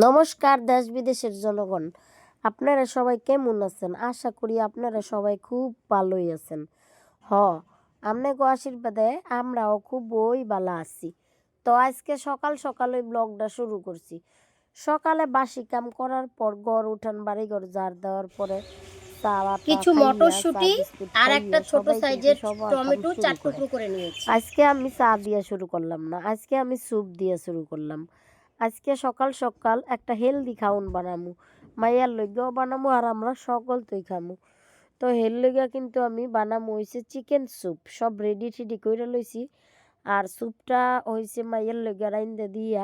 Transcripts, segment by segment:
নমস্কার দেশ বিদেশের জনগণ, আপনারা সবাই কেমন আছেন? আশা করি আপনারা সবাই খুব ভালোই আছেন। আপনাকে আশীর্বাদে আমরাও খুবই ভালো আছি। তো আজকে সকাল সকাল ওই ব্লগটা শুরু করছি। সকালে বাসি কাম করার পর গড় উঠান বাড়ি ঘর ঝাড় দেওয়ার পরে কিছু মটরশুঁটি আর একটা ছোট সাইজের টমেটো 4 টুকরো করে নিয়েছি। আজকে আমি চা দিয়ে শুরু করলাম না, আজকে আমি স্যুপ দিয়ে শুরু করলাম। আজকে সকাল সকাল একটা হেলদি খাউন বানামু, মাইয়ার লইগাও বানামু আর আমরা সকল তুই খামু। তো হেল লইগা কিন্তু আমি বানামু হয়েছে চিকেন স্যুপ, সব রেডি টেডি করে লইছি। আর স্যুপটা হয়েছে মাইয়ার লইগা রাইন্দা দিয়া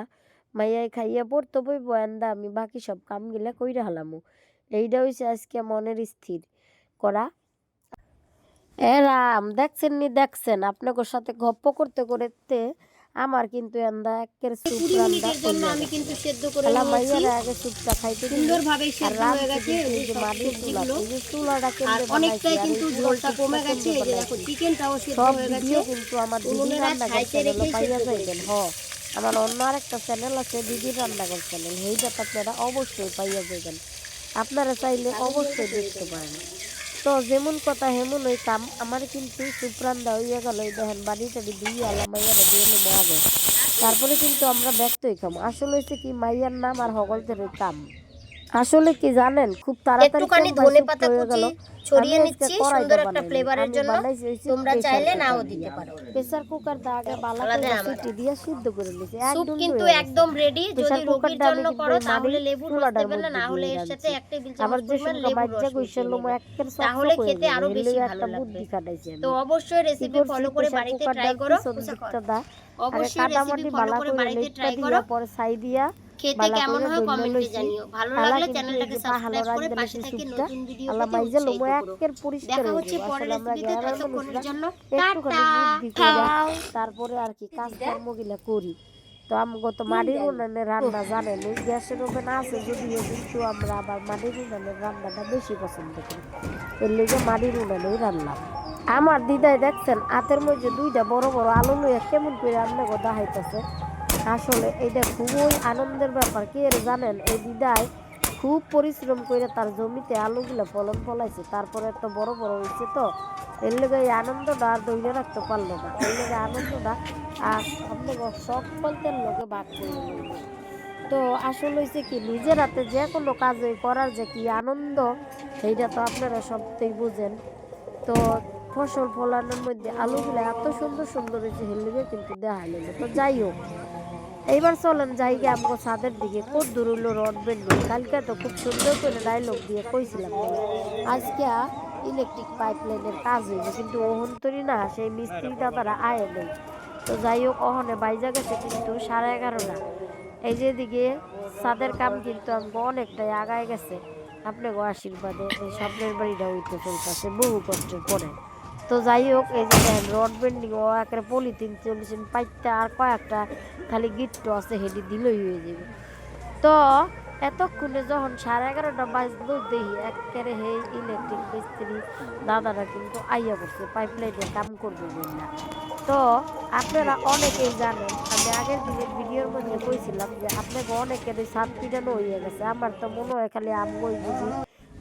মাইয়াই খাইয়া পড়তে বইব, এন্দা আমি বাকি সব কামগুলা কইরা হালামু। এইটা হয়েছে আজকে মনের স্থির করা। রাম দেখছেন আপনাদের সাথে গপ্প করতে করতে আমার কিন্তু এন্দা একের স্যুপ রান্না জন্য আমি কিন্তু সেদ্ধ করে নিয়েছি। আগে স্যুপটা খাইতে সুন্দরভাবে সেদ্ধ হয়ে গেছে। এই যে মাটির চুলাটা আর অনেকটাই কিন্তু ঝোলটা কমে গেছে। এই যে দেখো চিকেনটাও সেদ্ধ হয়ে গেছে। কিন্তু আমার দিদি রান্নাঘর চ্যানেলে পাইয়া যাইবেন। আমার অন্য আরেকটা চ্যানেল আছে দিদির রান্নাঘর চ্যানেল, সেইটা আপনারা অবশ্যই পাইয়া যাবেন। আপনারা চাইলে অবশ্যই দেখতে পারেন। তো যেমন কথা হেমন ওই কাম আমার কিন্তু সুপ্রান্দা হইয়া গেল। দেখেন বাড়িটাড়ি দিয়ে আলা মাইয়াটা দিয়ে নেবো আগে, তারপরে কিন্তু আমরা ব্যক্ত খাম। আসলে হয়েছে কি, মাইয়ার নাম আর হগলতের ওই কাম। আসলে কি জানেন, খুব তাড়াতাড়ি ধনেপাতা কুচি ছড়িয়ে নিচ্ছি সুন্দর একটা ফ্লেভারের জন্য। তোমরা চাইলে নাও দিতে পারো। প্রেসার কুকার দা আগে বালা করে সিটি দিয়ে সিদ্ধ করে নিয়েছি। স্যুপ কিন্তু একদম রেডি। যদি রোগীর জন্য করো তাহলে লেবু রস দেবেন না, না হলে এর সাথে এক টেবিল চামচ পরিমাণ লেবু রস মিশিয়ে নেবেন। তাহলে খেতে আরো বেশি ভালো লাগবে। তো অবশ্যই রেসিপি ফলো করে বাড়িতে ট্রাই করো। অবশ্যই রেসিপি ফলো করে বাড়িতে ট্রাই করো। পরে ছাই দিয়া খেতে কেমন হয় কমেন্টে জানিও। ভালো লাগলে চ্যানেলটাকে সাবস্ক্রাইব করে পাশে থেকে নতুন ভিডিও পেতে উৎসাহিত করো। দেখা হচ্ছে পরের রেসিপিতে, ততক্ষণের জন্য টাটা। তারপরে আর কি কাজকর্মগুলা করি। তো আমগো তো মাটির উনানে রান্না জানেন, ওই গ্যাসের ওভেন আছে যদিও, কিন্তু আমরা আবার মাটির উনানের রান্নাটা বেশি পছন্দ করি। এর লেগে মাটির উনানেই রান্না। আমার দিদাই দেখছেন হাতের মধ্যে দুইটা বড় বড় আলু লইয়া কেমন করে রান্না করে দেখাইতেছে। আসলে এইটা খুবই আনন্দের ব্যাপার। কি এর জানেন, এই দিদাই খুব পরিশ্রম করে তার জমিতে আলুগুলো ফলন ফলাইছে, তারপরে একটা বড় বড় হয়েছে। তো এর লেগে এই আনন্দটা আর ধরে রাখতে পারলো না। এর লেগে আনন্দটা আর আপনাকে সকলের লোকে ভাগ করে নিল। তো আসলে হয়েছে কি, নিজের হাতে যে কোনো কাজ করার যে কি আনন্দ, সেইটা তো আপনারা সবটাই বুঝেন। তো ফসল ফলানোর মধ্যে আলুগুলো এত সুন্দর সুন্দর হয়েছে, হেলদিকে কিন্তু দেখা গেল। তো যাই হোক, এইবার চলেন যাই গে আমাকে ছাদের দিকে। কত দূর হইলো রড বেন্ডিং। কালকে তো খুব সুন্দর করে ডায়লগ দিয়ে কইছিলাম আজকে ইলেকট্রিক পাইপ লাইনের কাজ হইবে, কিন্তু ওহন্তরি না সেই মিস্ত্রি দাদারা আয় নেই। তো যাই হোক, অহনে বাইজা গেছে কিন্তু 11:30। এই যে দিকে ছাদের কাম কিন্তু আমাকে অনেকটাই আগায় গেছে। আপনাকে আশীর্বাদে এই স্বপ্নের বাড়িটা হইতে চলতেছে বহু কষ্টের পরে। তো যাই হোক, এই যে দেখেন রড বেন্ডিং ও একেবারে পলিথিন চলিছেন পাইতে আর কয়েকটা খালি গিট্টো আছে, হেডি দিলেই হয়ে যাবে। তো এতক্ষণে যখন 11:30 বাজলো, দেখি একেবারে হে ইলেকট্রিক মিস্ত্রি দাদারা কিন্তু আইয়া করছে পাইপ লাইনের কাম করবে না। তো আপনারা অনেকেই জানেন, আমি আগের দিনের ভিডিওর মধ্যে কইছিলাম যে আপনাকে অনেকের ছাদ পিটানো হয়ে গেছে। আমার তো মনে হয় খালি আমগোই বুঝি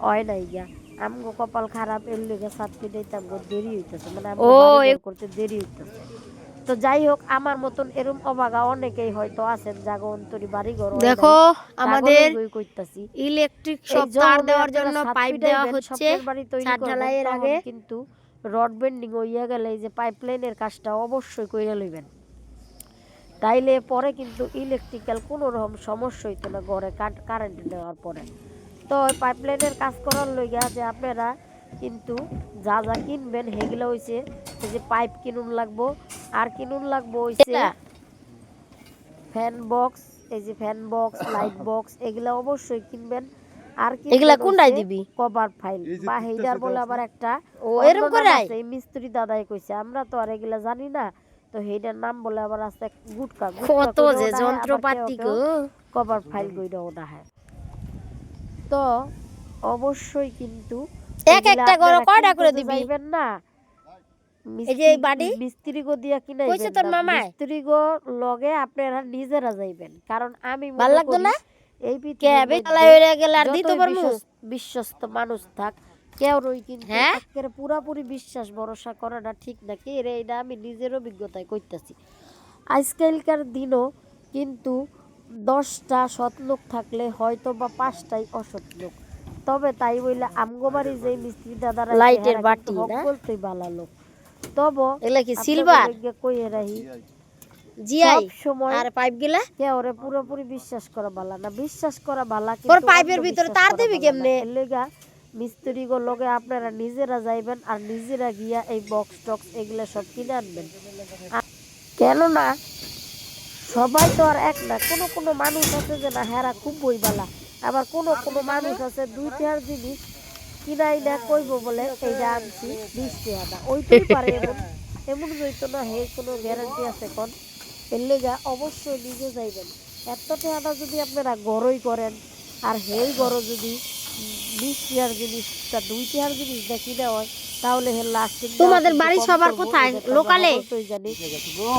হয় নাই গিয়া, আমগো কপাল খারাপ, এর লেগে ছাদ পিটাইতে আমগো দেরি হইতেছে, মানে আমগো করতে দেরি হইতেছে। তো যাই হোক, আমার মতন এরকম অভাগা অনেকেই হয়তো আছেন জাগো অন্তরি বাড়ি ঘর। দেখো আমাদের ইলেকট্রিক সব তার দেওয়ার জন্য পাইপ দেওয়া হচ্ছে। ছাদ ঢালাইয়ের আগে কিন্তু রড বেন্ডিং হইয়া গেলে এই যে পাইপলাইনের কাজটা অবশ্যই কইরা লইবেন, তাইলে পরে কিন্তু ইলেকট্রিক্যাল কোনো রকম সমস্যা হইতো না ঘরে কারেন্ট দেওয়ার পরে। তো ওই পাইপলাইনের কাজ করার লইগা যে আপনারা কিন্তু যা যা কিনবেন সেগুলো হইছে এই যে পাইপ কিনুন লাগবো, আর কিনুন লাগবো হইছে ফ্যান বক্স। এই যে ফ্যান বক্স, লাইট বক্স, এগুলা অবশ্যই কিনবেন। আর কি এগুলা কোনটাই দিবি? কভার ফাইল বা হেইডার বলে আবার একটা এরকম করে এই মিস্ত্রি দাদাই কইছে, আমরা তো আর এগুলা জানি না। তো হেইডার নাম বলে আবার আছে গুটকা। কত যে যন্ত্রপাতি গো, কভার ফাইল কইরা ওটা হয়। তো অবশ্যই কিন্তু এক একটা করে কয়টা করে দিবি না, এই যে এই বাড়ি মিস্ত্রি গো দিয়া কিনা কইছে তোর মামা, মিস্ত্রি গো লগে আপনারা নিজেরা যাইবেন। কারণ আমি ভালো লাগতো না এই কে পৃথিবীর বেতালা মধ্যে হইরা গেল আর দিতে যতই পারমু বিশ্বস্ত মানুষ থাক কেউরই কিন্তু হ্যাঁ একেবারে পুরাপুরি বিশ্বাস ভরসা করাটা ঠিক না। কে রে, এটা আমি নিজের অভিজ্ঞতায় কইতাছি। আজকালকার দিনও কিন্তু 10টা সৎ লোক থাকলে হয়তো বা 5টাই অসৎ লোক। তবে তাই বইলে আমগোবাড়ি যে মিস্ত্রি দাদারা লাইটের বাটি হক না বলতেই ভালো লোক। তবে এগুলা কি আপনাদের সিলভার লইগা কইয়ে রাহি, জিআই সব সময় আর পাইপ গুলা কেউরে পুরোপুরি বিশ্বাস করা ভালো না। বিশ্বাস করা ভালো ওর কিন্তু পাইপের ভিতরে অন্ধবিশ্বাস তার করা দিবি ভালো না। কেমনে এর লেগা মিস্ত্রি গো লগে আপনারা নিজেরা যাইবেন আর নিজেরা গিয়া এই বক্স টক্স এগুলা সব কিনে আনবেন। কেননা সবাই তো আর এক না, কোনো কোনো মানুষ আছে যে না হেরা খুব বইবালা, আবার কোনো কোনো মানুষ আছে 2 টাকার জিনিস কিনাই না কইব বলে এইটা আনছি 20 টাকা না, ওইটাই পারে এমন এমন হইতো না। হে কোনো গ্যারান্টি আছে কোন? এর লেগা অবশ্যই নিজে যাইবেন। এত টাকাটা যদি আপনারা গড়ই করেন আর হেই গড় যদি 20 টাকার জিনিসটা 2 টাকার জিনিসটা কিনা হয় তাহলে হে লাস্টিং তোমাদের বাড়ি সবার কোথায় লোকালে জানি।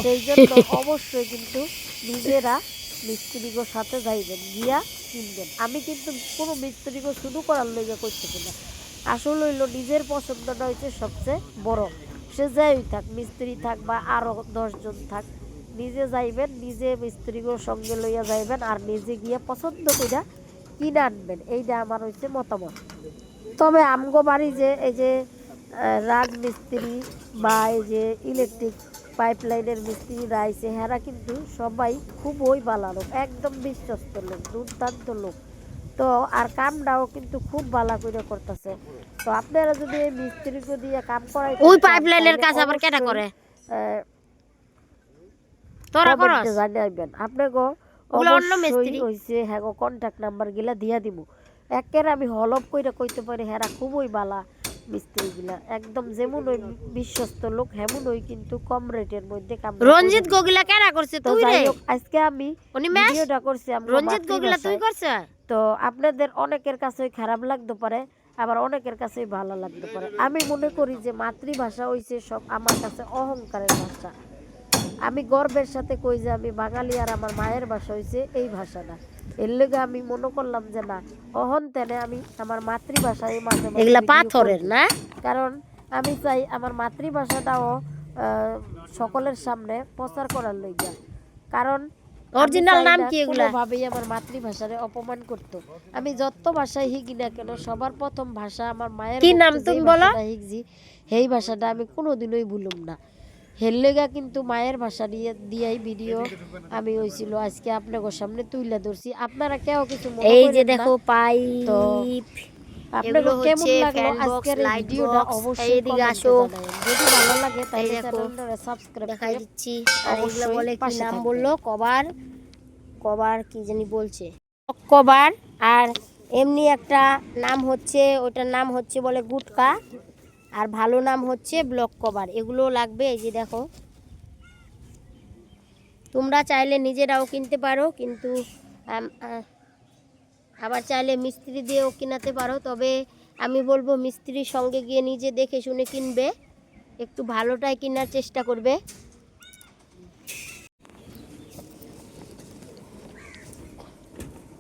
সেই জন্য অবশ্যই কিন্তু নিজেরা মিস্ত্রিগোর সাথে যাইবেন, গিয়া কিনবেন। আমি কিন্তু কোনো মিস্ত্রিগো শুধু করার লেগে করতেছি না, আসলে হইলো নিজের পছন্দটা হচ্ছে সবচেয়ে বড়। সে যাই থাক, মিস্ত্রি থাক বা আরো 10 জন থাক, নিজে যাইবেন, নিজে মিস্ত্রিগোর সঙ্গে লইয়া যাইবেন আর নিজে গিয়া পছন্দ কইরা কিনে আনবেন। এইটা আমার হচ্ছে মতামত। তবে আমগো বাড়ি যে এই যে রাগ মিস্ত্রি বা এই যে ইলেকট্রিক পাইপলাইনের মিস্ত্রিরা আইছে হেরা কিন্তু সবাই খুবই ভালো লোক, একদম বিশ্বস্ত লোক, দুর্দান্ত লোক। তো আর কামটাও কিন্তু খুব ভালো করে করতেছে। তো আপনারা যদি এই মিস্ত্রিকে দিয়ে কাম করাই ওই পাইপলাইনের কাজ আবার কেটা করে তোরা করস জানাইবেন। আপনাকে ওগুলো অন্য অবশ্যই মিস্ত্রি হইছে হ্যাঁ কন্টাক্ট নাম্বার গিলা দিয়া দিব। একের আমি হলপ কইরা কইতে পারি হেরা খুবই বালা মিস্ত্রি গিলা, একদম যেমন ওই বিশ্বস্ত লোক হেমন ওই কিন্তু কম রেটের মধ্যে কাম রঞ্জিত গোগিলা কেডা করছে তো তুই যাই রে হোক আজকে আমি উনি ম্যাচ ভিডিওটা করছি আমরা রঞ্জিত গোগিলা তুই করছ তো আপনাদের অনেকের কাছেই খারাপ লাগতে পারে, আবার অনেকের কাছেই ভালো লাগতে পারে। আমি মনে করি যে মাতৃভাষা হইছে সব আমার কাছে অহংকারের ভাষা। আমি গর্বের সাথে কই যে আমি বাঙালি আর আমার মায়ের ভাষা হইছে এই ভাষাটা। এর লেগে আমি মনে করলাম যে না অহন তেনে আমি আমার মাতৃভাষায় মাঝে মাঝে এগুলা ভিডিও পাথরের করব। না কারণ আমি চাই আমার মাতৃভাষাটাও সকলের সামনে প্রচার করার লইগা। কারণ অরিজিনাল নাম কি এগুলা কোনোভাবেই আমার মাতৃভাষারে অপমান করতো। আমি যত ভাষায় শিখি না কেন সবার প্রথম ভাষা আমার মায়ের কি মুখে নাম যেই তুমি বলো ভাষাটা শিখছি সেই ভাষাটা আমি কোনোদিনই ভুলুম না। হেললেগা কিন্তু মায়ের ভাষা দিয়াই ভিডিও আমি হইছিল আজকে আপনাদের সামনে তুইলা ধরছি। আপনারা কেউ কিছু মনে এই যে করেন না। দেখো তো পাইপ আপনাদের এগুলো কেমন হচ্ছে লাগলো ফ্যান বক্স আজকের এই লাইট ভিডিওটা বক্স অবশ্যই এইদিকে কমেন্টে আসো জানাবেন। যদি ভালো লাগে এই তাহলে দেখো চ্যানেলটা সাবস্ক্রাইব দেখাই করে দিচ্ছি আর এগুলো অবশ্যই বলে কি পাশে নাম থাকবেন। বললো কভার কভার কি জানি বলছে কভার আর এমনি একটা নাম হচ্ছে ওটার নাম হচ্ছে বলে গুটকা আর ভালো নাম হচ্ছে ব্লক কভার এগুলো লাগবে এই যে দেখো তোমরা চাইলে নিজেরাও কিনতে পারো কিন্তু আবার চাইলে মিস্ত্রি দিয়েও কিনাতে পারো তবে আমি বলবো মিস্ত্রির সঙ্গে গিয়ে নিজে দেখে শুনে কিনবে একটু ভালোটাই কেনার চেষ্টা করবে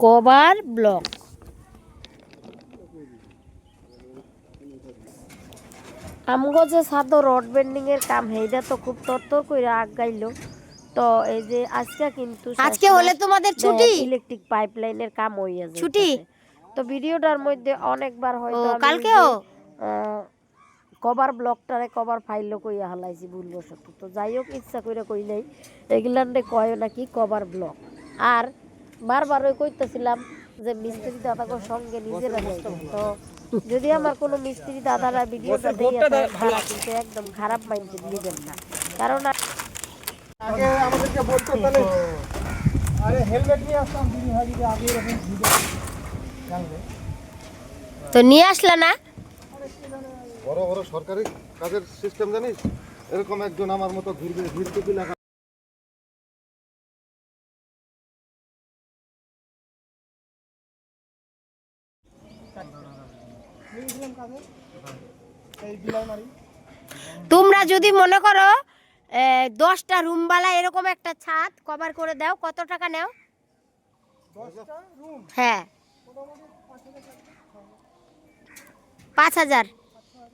কভার ব্লক আমগো যে ছাদো রড বেন্ডিং এর কাম হেইটা তো খুব তরতর কইরা আগাইলো। তো এই যে আজকে কিন্তু আজকে হলে তোমাদের ছুটি ইলেকট্রিক পাইপলাইনের কাম হইয়া ছুটি যাইতেছে। তো ভিডিওটার মধ্যে অনেকবার ও হয়তো আমি কালকেও কভার ব্লকটারে কভার ফাইলও কইয়া হালাইছি ভুলবশত। তো যাই হোক ইচ্ছা কইরা কই নাই, এগুলান্ডে কয় নাকি কভার ব্লক। আর বারবার ওই কইতেছিলাম যে মিস্ত্রি দাদাগোর সঙ্গে নিজেরা যাইবেন। তো যদি আমার কোনো মিস্ত্রি দাদারা ভিডিওটা দিয়ে তারা কিন্তু একদম খারাপ মাইন্ডে নেবেন না, কারণ আগে আমাদেরকে বলতো তাহলে আরে হেলমেট নিয়ে আসতাম দিদি ভাই যদি আগে এরকম ভিডিও জানলে তো নিয়ে আসলা না বড় বড় সরকারি কাজের সিস্টেম জানিস এরকম একজন আমার মতো ঘুরবে ঘুরতে লাগা এই বিলাই মারি তোমরা যদি মনে করো 10টা রুমবালা এরকম একটা ছাদ কভার করে দাও কত টাকা নেও 10টা রুম হ্যাঁ মোটামুটি 5,000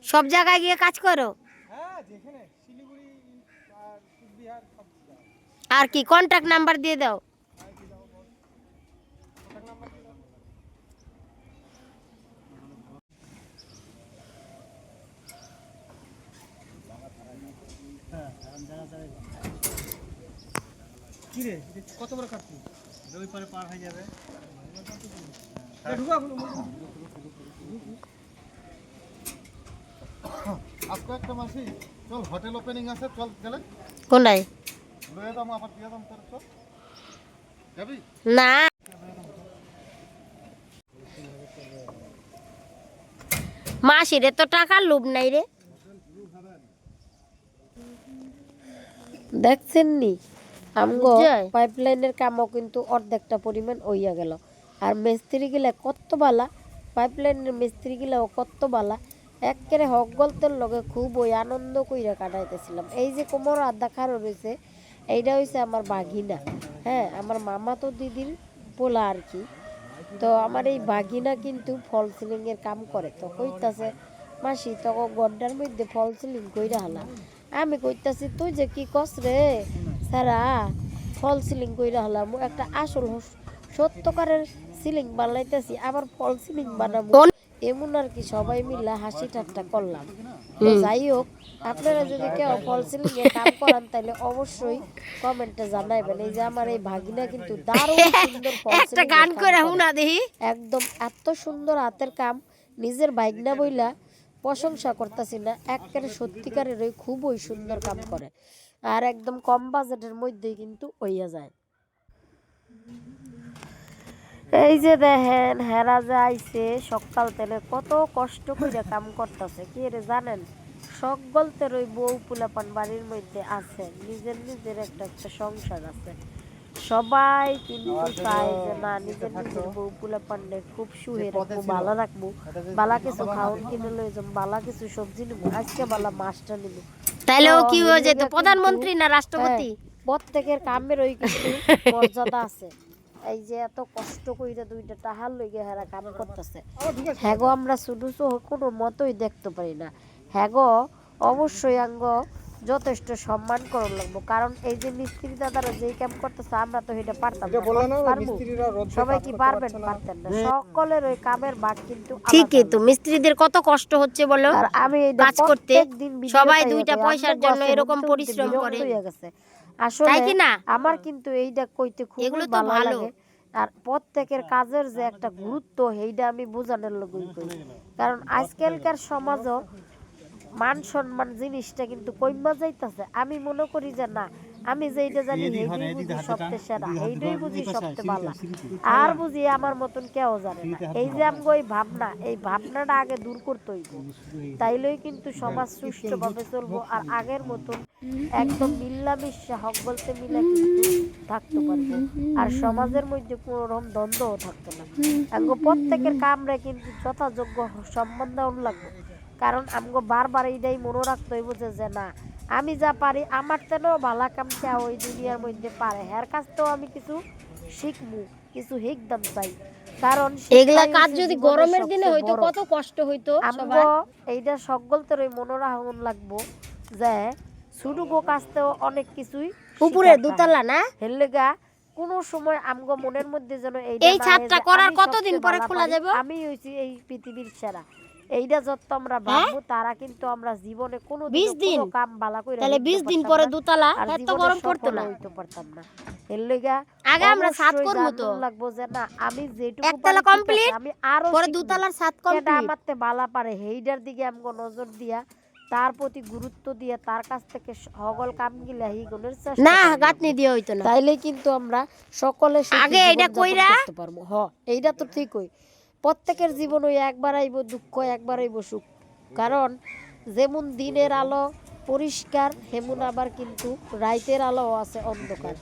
সব জায়গায় গিয়ে কাজ করো হ্যাঁ যেখানে শিলিগুড়ি আর কুচবিহার সব জায়গায়। আর কি কন্ট্যাক্ট নাম্বার দিয়ে দাও কি রে এটা কত বড় কাটছি ওই পারে পার হয়ে যাবে ঢুকা আজকে একটা মাসি চল হোটেল ওপেনিং আছে চল গেলে কোনায় লয়ে দাম আবার দিয়ে দাম তোর চল যাবি না মাসির তো টাকার লোভ নাই রে দেখছেন নি আমগো বুঝছাই? পাইপলাইনের কামও কিন্তু অর্ধেকটা পরিমাণ হইয়া গেল আর মিস্ত্রি গিলা কত বালা পাইপলাইনের মিস্ত্রি গিলাও কত বালা একেবারে হক গলতের লগে খুব ওই আনন্দ কইরা কাটাইতেছিলাম এই যে কোমর আধা খারো রয়েছে এইটা হইছে আমার বাঘিনা হ্যাঁ আমার মামা তো দিদির পোলা আর কি তো আমার এই বাঘিনা কিন্তু ফল সিলিং এর কাম করে তো কইতাছে মাসি তখন গড্ডার মধ্যে ফল সিলিং কইরা হালা আমি কইতাছি তুই যে কি কস রে সারা ফল সিলিং কইরা হলাম একটা আসল সত্যকারের সিলিং বানাইতেছি আবার ফল সিলিং বানাবো এমন আর কি সবাই মিলে হাসি ঠাট্টা করলাম তো যাই হোক আপনারা যদি কেউ ফল সিলিং এ কাম করেন তাহলে অবশ্যই কমেন্টে জানাইবেন এই যে আমার এই ভাগিনা কিন্তু দারুণ সুন্দর ফল একটা সিলিং গান করে হুনা দেখি একদম এত সুন্দর হাতের কাম নিজের ভাগনা বইলা প্রশংসা করতেছি না একেবারে সত্যিকারের ওই খুবই সুন্দর কাম করে আর একদম কম বাজেটের মধ্যেই কিন্তু হইয়া যায় এই যে দেখেন হেরা যে আইছে সকাল তেলে কত কষ্ট করে কাম করতেছে কি রে জানেন সকলতের ওই বউ পুলাপান বাড়ির মধ্যে আছে নিজের নিজের একটা একটা সংসার আছে সবাই কিন্তু চায় যে না নিজের নিজের বউ পুলাপানকে খুব সুহে রাখবো ভালো রাখবো বালা কিছু খাওন কিনে লয়ে যাবো বালা কিছু সবজি নিবো আজকে বালা মাছটা নিবো তাইলে ও কি হয়ে যেত প্রধানমন্ত্রী না রাষ্ট্রপতি প্রত্যেকের কামের ওই কিছু মর্যাদা আছে এই যে এত কষ্ট কইরা দুইটা টাহার লইগে হেরা কাম করতেছে হ্যাগো আমরা শুধু কোনো মতই দেখতে পারি না হ্যাগো অবশ্যই আঙ্গ যথেষ্ট সম্মান করা লাগবো কারণ এই যে মিস্ত্রি দাদারা যেই কাম করতেছে আমরা তো এটা পারতাম না পারবো সবাই কি পারবেন পারতেন না সকলের ওই কামের ভাগ কিন্তু ঠিকই তো মিস্ত্রিদের কত কষ্ট হচ্ছে বলো আর আমি এই কাজ করতে সবাই দুইটা পয়সার জন্য এরকম পরিশ্রম করে আসলে তাই কি না আমার কিন্তু এইটা কইতে খুব এগুলো তো ভালো ভালো। লাগে আর প্রত্যেকের কাজের যে একটা গুরুত্ব এইটা আমি বোঝানোর লগই কই কারণ আজকালকার সমাজও মান সম্মান জিনিসটা কিন্তু কইমা যাইতাছে আমি মনে করি যে না আমি যেইটা জানি এইটাই বুঝি সবচেয়ে সেরা এইটাই বুঝি সবচেয়ে ভালো আর বুঝি আমার মতন কেউ জানে না এই যে আমগো এই ভাবনা এই ভাবনাটা আগে দূর করতে হইব তাইলেই কিন্তু সমাজ সুষ্ঠুভাবে চলবো আর আগের মতন একদম মিল্লামিশা হক বলতে মিলা কিন্তু থাকতে পারবো আর সমাজের মধ্যে কোনো রকম দ্বন্দ্বও থাকতো না আমগো প্রত্যেকের কামরে কিন্তু যথাযোগ্য সম্মান দেওয়া লাগবে কারণ আমগো বারবার এইটাই মনে রাখতে হইব যে না আমি যা পারি আমার তেনও ভালো কাম কেউ ওই দুনিয়ার মধ্যে পারে হের কাছ তো আমি কিছু শিখবো কিছু হিকদম চাই কারণ এগুলা কাজ যদি গরমের দিনে হইতো কত কষ্ট হইতো আমগো এইটা সকলতে ওই মনে রাখুন লাগবো যে ছোট গো কাছতেও অনেক কিছুই উপরে দুতলা না হেললেগা কোন সময় আমগো মনের মধ্যে যেন এই ছাদটা করার কতদিন পরে খোলা যাবে আমি হইছি এই পৃথিবীর সেরা এইটা যত আমরা ভাববো তারা কিন্তু আমরা জীবনে কোনো 20 দিন কাম বালা কইরা তাহলে 20 দিন পরে দুতলা এত গরম পড়তো না হইতো পারতাম না এর লাগা আগে আমরা ছাদ করব তো লাগবো যে না আমি যেটুকু একতলা কমপ্লিট আমি আরো পরে দুতলার ছাদ এটা কমপ্লিট আমারতে বালা পারে হেইডার দিকে আমগো নজর দিয়া তার প্রতি গুরুত্ব দিয়া তার কাছ থেকে সকল কাম গিলা হি গুণের চেষ্টা না গাঁথনি দিয়ে হইতো না তাইলে কিন্তু আমরা সকলে আগে এটা কইরা করতে পারবো এইটা তো ঠিকই প্রত্যেকের জীবন ওই একবার আইব দুঃখ একবার আইব সুখ কারণ যেমন দিনের আলো পরিষ্কার হেমন আবার কিন্তু রাতের আলো আছে অন্ধকার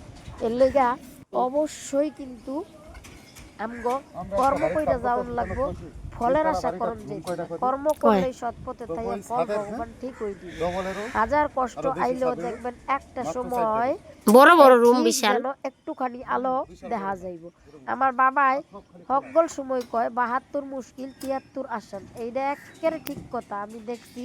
এর লাগা অবশ্যই কিন্তু আমগো কর্ম কইরা যাওন লাগবো ফলের এই আশা ছাড়া করুন বাড়িটা যে ঘুম কয়টা করে? কর্ম করলেই সৎ পথে তো তাই ওই ফল ছাদের, ভগবান ঠিকই দিবে। ডবলেরও হাজার কষ্ট আরো বেশি আইলেও ছাদের, দেখবেন একটা মাত্র সময় বড় বড় রুম ঠিক বিশাল। যেন একটুখানি আলো দেখা যাইব। আমার বাবাই সকল সময় কয় ৭২ মুশকিল ৭৩ আসান। এইটা একেবারে ঠিক কথা। আমি দেখছি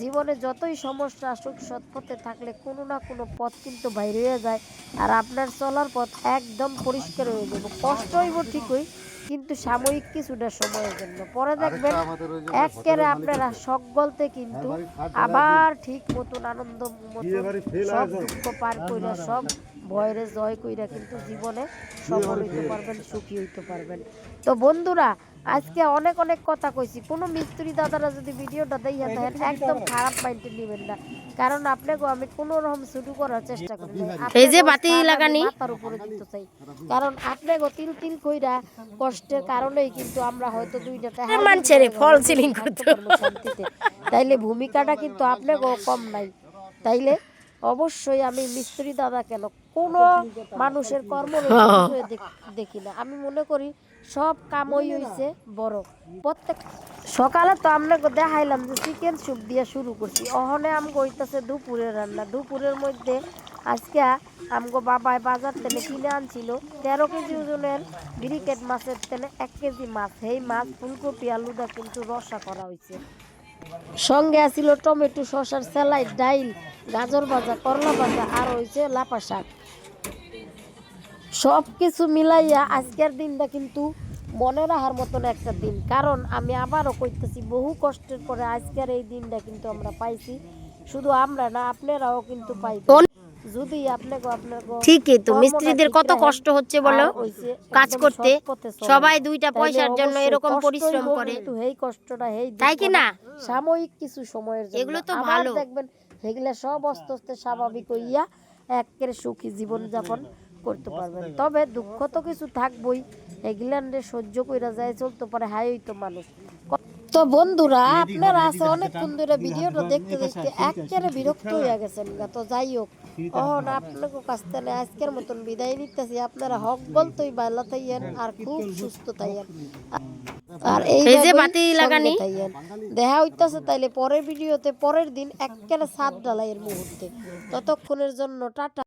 জীবনে যতই সমস্যা আসুক সৎ পথে থাকলে কোনো না কোনো পথ কিন্তু বাইরে হয়ে যায়। আর আপনার চলার পথ একদম পরিষ্কার হয়ে যাবে। কষ্ট হইব ঠিকই, কিন্তু সাময়িক কিছুটা সময়ের জন্য। পরে দেখবেন আরেকটা আমাদের ওই যে একেবারে হোটেলের মালিক আপনারা আছে। সকলতে কিন্তু হ্যাঁ, বাড়ির ছাদ আবার ঠিক মতন আনন্দ বিয়ে মতন বাড়ি ফেল সব আয়োজন। দুঃখ পার কইরা সব ভয়েরে জয় কইরা কিন্তু জীবনে সফল হইতে পারবেন, সুখী হইতে পারবেন। তো বন্ধুরা, আজকে অনেক অনেক কথা কইছি। কোনো মিস্ত্রি দাদারা যদি ভিডিওটা দেখে দেখেন একদম খারাপ মাইন্ডে নেবেন না, কারণ আপনাকে আমি কোনো রকম শুরু করার চেষ্টা করি নাই। এই যে আপনাকেও বাতি স্থান আমি লাগানি। মাথার উপরে দিতে চাই, কারণ আপনাকে তিল তিল কইরা কষ্টের কারণেই কিন্তু আমরা হয়তো দুইটা টাকা মানুষের ফল সিলিং করতে শান্তিতে। তাইলে ভূমিকাটা কিন্তু আপনাকেও কম নাই। তাইলে অবশ্যই আমি মিস্ত্রি দাদা কেন কোনো মানুষের কর্ম দেখি না। আমি মনে করি সব কামই হইছে বড়। প্রত্যেক সকালে তো আপনাকে দেখাইলাম যে চিকেন স্যুপ দিয়ে শুরু করছি। অহনে আমগো হইতাছে দুপুরের রান্না। দুপুরের মধ্যে আজকে আমগো বাবাই বাজার থেকে কিনে আনছিল 13 কেজি ওজনের ব্রিকেট মাছের তেলে 1 কেজি মাছ। সেই মাছ ফুলকপি আলুদা কিন্তু রসা করা হয়েছে। সঙ্গে আছিল টমেটো, শসার স্যালাড, ডাইল, গাজর ভাজা, করলা ভাজা আর হয়েছে লাপা শাক। সব কিছু মিলাইয়া আজকের দিনটা কিন্তু মনে রাখার মতন একটা দিন। কারণ আমি আবারও কইতেছি, বহু কষ্টের পরে আজকের এই দিনটা কিন্তু আমরা পাইছি। শুধু আমরা না, আপনারাও কিন্তু পাইবেন যদি আপনাকে ঠিকই তো, মিস্ত্রিদের কত কষ্ট হচ্ছে বলো কাজ করতে। সবাই দুইটা পয়সার জন্য এরকম পরিশ্রম করে, কিন্তু এই কষ্টটা তাই কি না? সাময়িক কিছু সময়ের জন্য। এগুলো তো আবার ভালো। দেখবেন এগুলা সব আস্তে আস্তে স্বাভাবিক হইয়া একেবারে সুখী জীবন যাপন করতে পারবেন। তবে দুঃখ তো কিছু থাকবই, এগুলান্ডে সহ্য কইরা যায় চলতে পারে, হাই হইতো মানুষ। তো বন্ধুরা, আপনারা আছে অনেকক্ষণ ধরে ভিডিওটা দেখতে দেখতে একেবারে বিরক্ত হয়ে গেছেন গা। তো যাই হোক, অহন আপনাকে কাছ থেকে আজকের মতন বিদায় নিতেছি। আপনারা হক বলতেই ভালো থাইয়েন আর খুব সুস্থ থাইয়েন। আর এই যে বাতি লাগানি দেখা হইতাছে তাইলে পরের ভিডিওতে, পরের দিন একেবারে ছাদ ঢালাইয়ের মুহূর্তে। ততক্ষণের জন্য টাটা।